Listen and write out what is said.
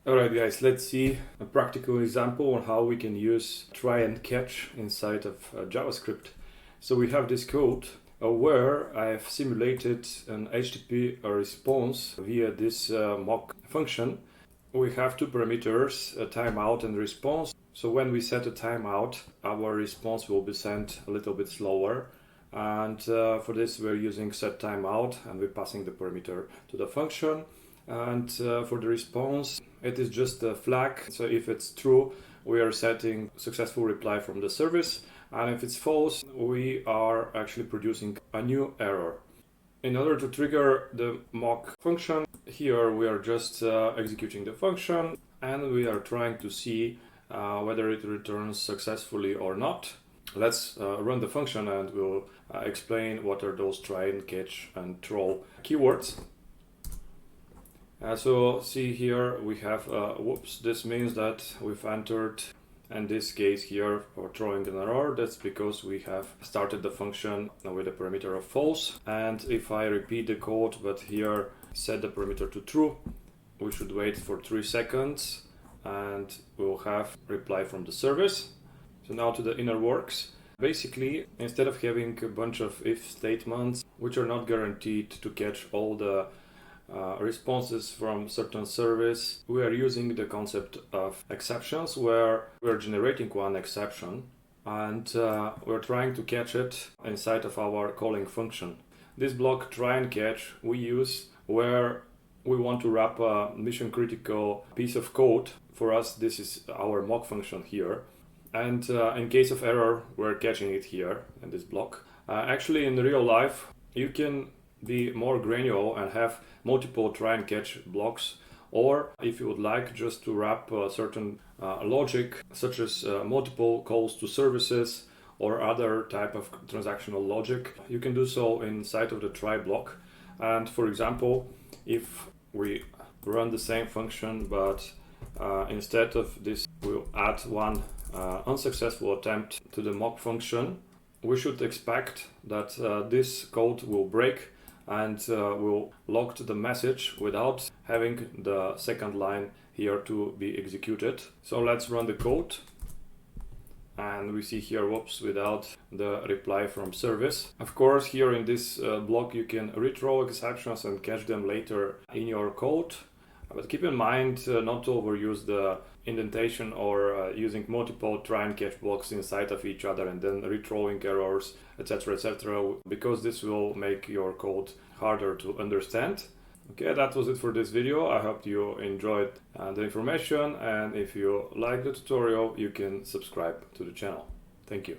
Alright guys, let's see a practical example on how we can use try and catch inside of JavaScript. So we have this code where I have simulated an HTTP response via this mock function. We have two parameters, a timeout and response. So when we set a timeout, our response will be sent a little bit slower. And for this we're using setTimeout and we're passing the parameter to the function. And for the response, it is just a flag. So if it's true, we are setting successful reply from the service. And if it's false, we are actually producing a new error. In order to trigger the mock function, here we are just executing the function and we are trying to see whether it returns successfully or not. Let's run the function and we'll explain what are those try and catch and throw keywords. So see here we have whoops, this means that we've entered, in this case here for throwing an error. That's because we have started the function with a parameter of false, and if I repeat the code but here set the parameter to true, we should wait for 3 seconds and we'll have reply from the service. So now to the inner works. Basically, instead of having a bunch of if statements which are not guaranteed to catch all the responses from certain service, we are using the concept of exceptions where we're generating one exception and we're trying to catch it inside of our calling function. This block try and catch we use where we want to wrap a mission critical piece of code. For us this is our mock function here, and in case of error we're catching it here in this block. Actually in real life you can be more granular and have multiple try and catch blocks, or if you would like just to wrap certain logic such as multiple calls to services or other type of transactional logic, you can do so inside of the try block. And for example, if we run the same function but instead of this we'll add one unsuccessful attempt to the mock function, we should expect that this code will break and will log the message without having the second line here to be executed. So let's run the code and we see here whoops, without the reply from service. Of course here in this block you can rethrow exceptions and catch them later in your code, but keep in mind not to overuse the indentation or using multiple try and catch blocks inside of each other and then rethrowing errors, etc., because this will make your code harder to understand. Okay, that was it for this video. I hope you enjoyed the information, and if you like the tutorial you can subscribe to the channel. Thank you.